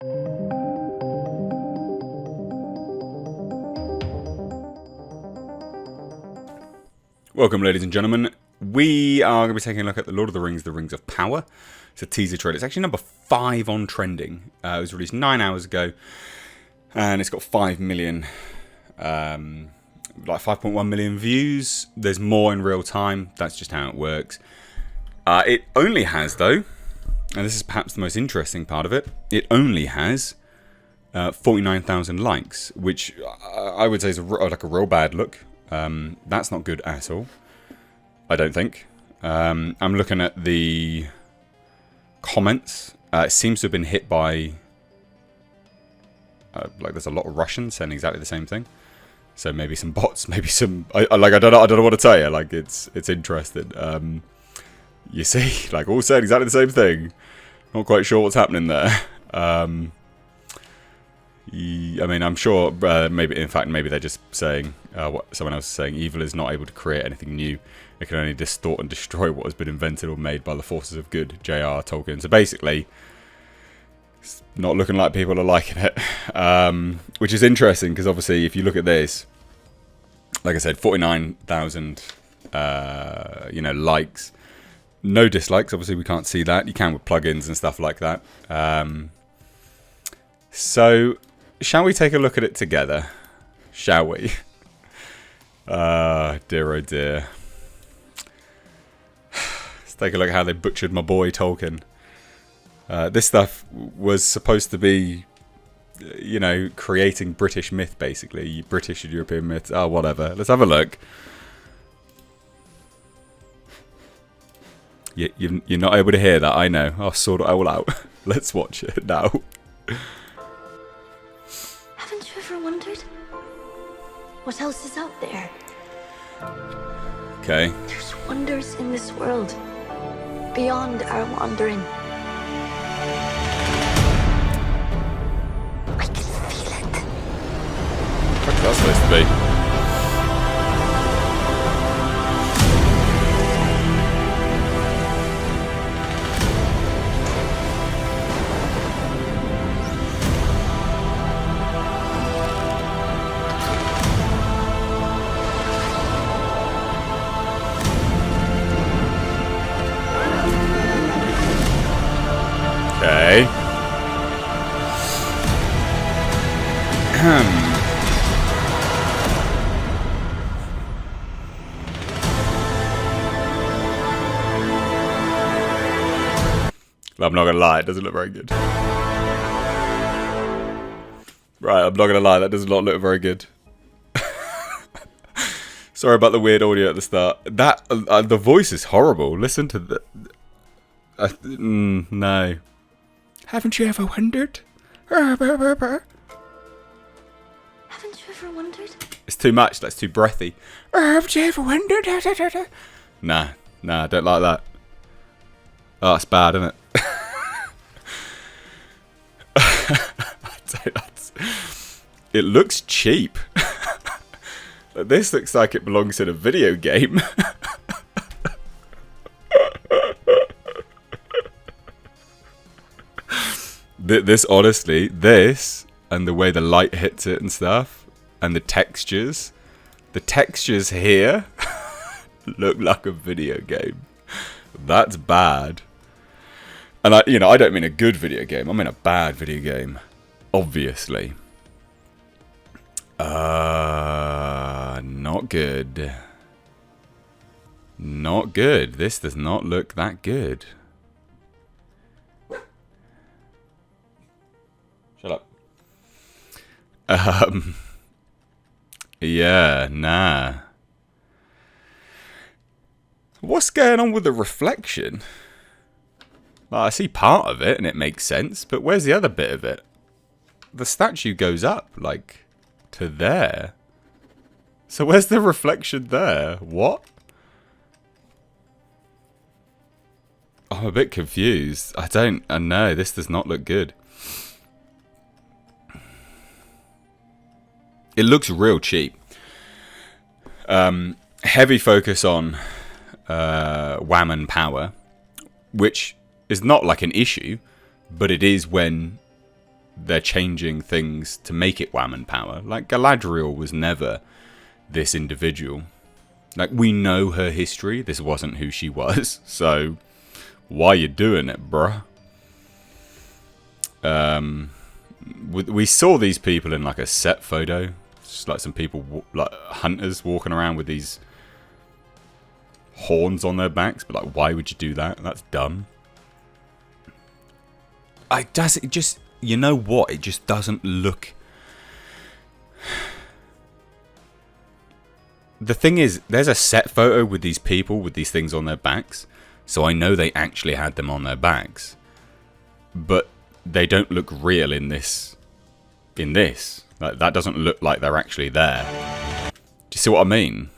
Welcome, ladies and gentlemen. We are going to be taking a look at The Lord of the Rings of Power. It's a teaser trailer. It's actually number 5 on trending. It was released 9 hours ago, and it's got 5 million, like 5.1 million views. There's more in real time. That's just how it works. It only has, though, and this is perhaps the most interesting part of it, it only has 49,000 likes, which I would say is like a real bad look. That's not good at all, I don't think. I'm looking at the comments. It seems to have been hit by like there's a lot of Russians saying exactly the same thing. So maybe some bots, maybe some I don't know what to tell you. Like it's interesting. You see, like all saying exactly the same thing. Not quite sure what's happening there. I mean, I'm sure maybe they're just saying what someone else is saying. Evil is not able to create anything new. It can only distort and destroy what has been invented or made by the forces of good. J.R. Tolkien. So basically, it's not looking like people are liking it, which is interesting because obviously, if you look at this, like I said, 49,000, likes, no dislikes. Obviously, we can't see that. You can with plugins and stuff like that. So, shall we take a look at it together? Shall we? Dear oh dear. Let's take a look at how they butchered my boy Tolkien. This stuff was supposed to be, creating British myth, basically. British and European myths. Oh, whatever. Let's have a look. You're not able to hear that, I know. I'll sort it all out. Let's watch it now. Haven't you ever wondered what else is out there? Okay. There's wonders in this world beyond our wandering. I can feel it. What's that supposed to be? Okay. I'm not gonna lie, it doesn't look very good. Right, I'm not gonna lie, that does not look very good. Sorry about the weird audio at the start. That the voice is horrible. Listen to the. No. Haven't you ever wondered? Haven't you ever wondered? It's too much. That's too breathy. Haven't you ever wondered? Nah, I don't like that. Oh, that's bad, isn't it? It looks cheap. This looks like it belongs in a video game. This, honestly, this, and the way the light hits it and stuff, and the textures here look like a video game. That's bad. And I don't mean a good video game. I mean a bad video game, obviously. Not good. Not good. This does not look that good. Shut up. Yeah, nah. What's going on with the reflection? Well, I see part of it and it makes sense, but where's the other bit of it? The statue goes up, like, to there. So where's the reflection there? What? I'm a bit confused. I know, this does not look good. It looks real cheap. Heavy focus on wham and power, which is not like an issue, but it is when they're changing things to make it Wham and Power. Like, Galadriel was never this individual. Like, we know her history. This wasn't who she was. So, why you doing it, bruh? We saw these people in, like, a set photo. Just like some people, like hunters, walking around with these horns on their backs. But, like, why would you do that? That's dumb. It just, you know what? It just doesn't look... The thing is, there's a set photo with these people with these things on their backs. So I know they actually had them on their backs. But they don't look real in this. Like, that doesn't look like they're actually there. Do you see what I mean?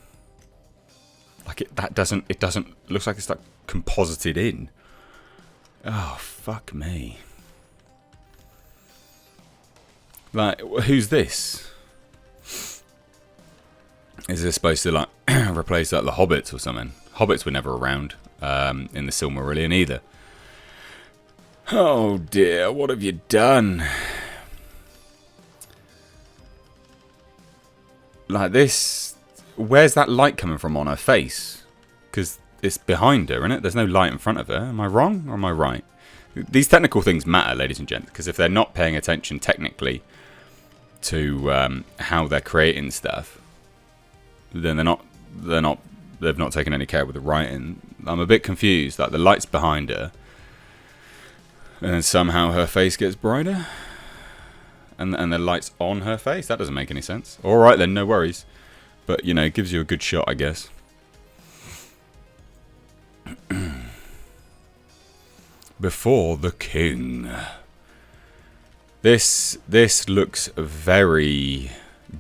Like, it looks like it's like composited in. Oh, fuck me. Like, who's this? Is this supposed to, like, replace, like, the Hobbits or something? Hobbits were never around in the Silmarillion either. Oh, dear. What have you done? Like, this... Where's that light coming from on her face? Because it's behind her, isn't it? There's no light in front of her. Am I wrong or am I right? These technical things matter, ladies and gents, because if they're not paying attention technically to how they're creating stuff, then they've not taken any care with the writing. I'm a bit confused. Like, the light's behind her, and then somehow her face gets brighter, and the light's on her face. That doesn't make any sense. All right then, no worries. But, you know, it gives you a good shot, I guess. Before the king. This looks very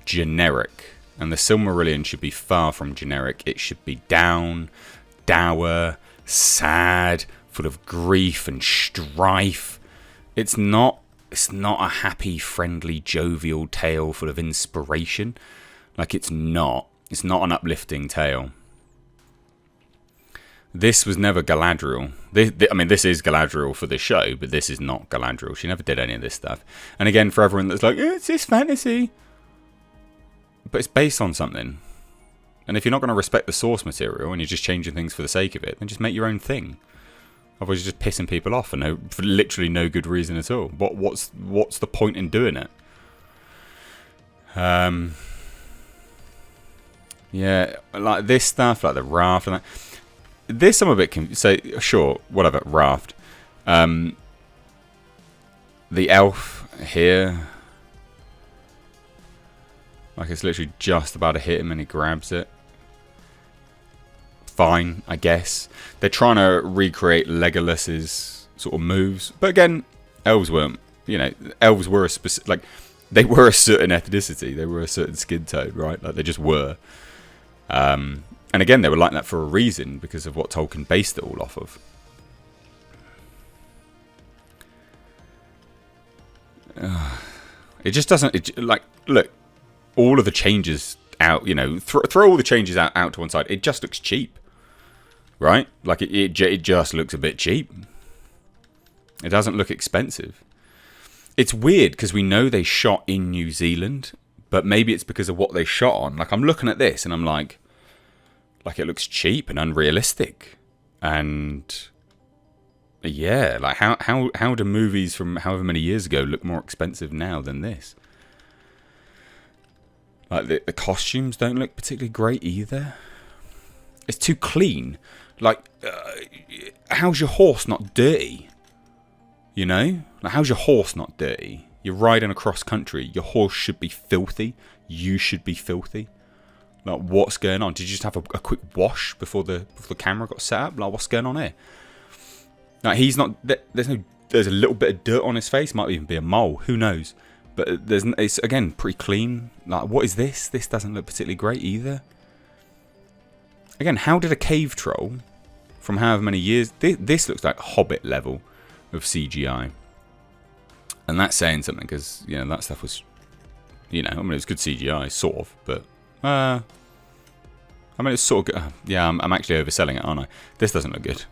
generic. And the Silmarillion should be far from generic. It should be down, dour, sad, full of grief and strife. It's not a happy, friendly, jovial tale full of inspiration. Like, it's not. It's not an uplifting tale. This was never Galadriel. I mean, this is Galadriel for the show, but this is not Galadriel. She never did any of this stuff. And again, for everyone that's like, it's this fantasy. But it's based on something. And if you're not going to respect the source material and you're just changing things for the sake of it, then just make your own thing. Otherwise, you're just pissing people off for literally no good reason at all. What's the point in doing it? Yeah, like this stuff, like the raft and that. This I'm a bit confused. So, sure, whatever, raft. The elf here. Like, it's literally just about to hit him and he grabs it. Fine, I guess. They're trying to recreate Legolas's sort of moves. But again, elves weren't, you know, elves were a specific, like, they were a certain ethnicity. They were a certain skin tone, right? Like, they just were. And again, they were like that for a reason, because of what Tolkien based it all off of. It just doesn't, like, look, all of the changes out, you know, throw all the changes out to one side. It just looks cheap, right? Like, it just looks a bit cheap. It doesn't look expensive. It's weird, because we know they shot in New Zealand, but maybe it's because of what they shot on. Like, I'm looking at this and I'm like it looks cheap and unrealistic. And yeah, like how do movies from however many years ago look more expensive now than this? Like, the costumes don't look particularly great either. It's too clean. Like, how's your horse not dirty? You know? Like, how's your horse not dirty? You're riding across country. Your horse should be filthy. You should be filthy. Like, what's going on? Did you just have a quick wash before the camera got set up? Like, what's going on here? Like, he's not... There's a little bit of dirt on his face. Might even be a mole. Who knows? But it's, again, pretty clean. Like, what is this? This doesn't look particularly great either. Again, how did a cave troll from however many years... This looks like Hobbit level of CGI. And that's saying something, because, you know, that stuff was... You know, I mean, it was good CGI, sort of, but... I mean, it's sort of good. Yeah, I'm actually overselling it, aren't I? This doesn't look good.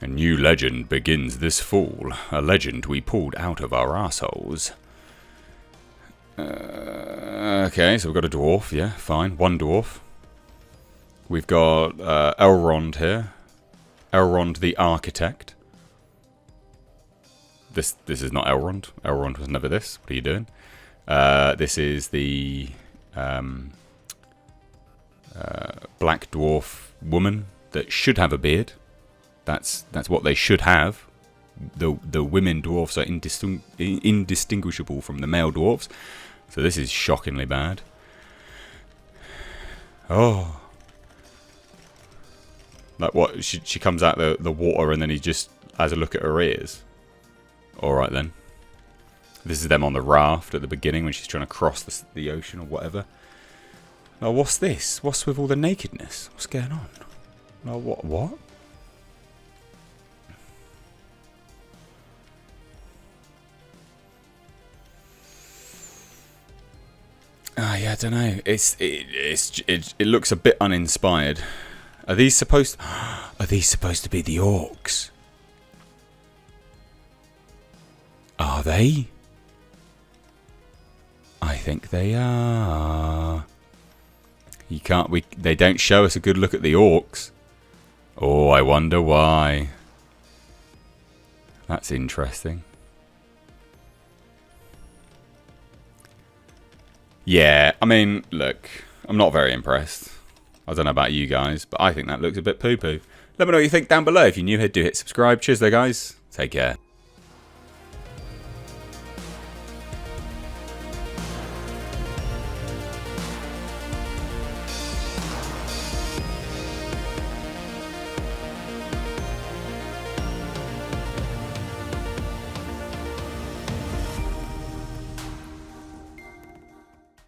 A new legend begins this fall. A legend we pulled out of our arseholes. Okay, so we've got a dwarf. Yeah, fine. One dwarf. We've got Elrond here. Elrond the Architect. This is not Elrond. Elrond was never this. What are you doing? This is the black dwarf woman that should have a beard. That's what they should have. The women dwarfs are indistinguishable from the male dwarfs. So this is shockingly bad. Oh. Like what? She comes out the water and then he just has a look at her ears. Alright then. This is them on the raft at the beginning when she's trying to cross the ocean or whatever. Now what's this? What's with all the nakedness? What's going on? No, what? Yeah, I don't know. It looks a bit uninspired. Are these supposed to be the orcs? Are they? I think they are. They don't show us a good look at the orcs. Oh, I wonder why. That's interesting. Yeah, I mean, look, I'm not very impressed. I don't know about you guys, but I think that looks a bit poo-poo. Let me know what you think down below. If you're new here, do hit subscribe. Cheers there, guys. Take care.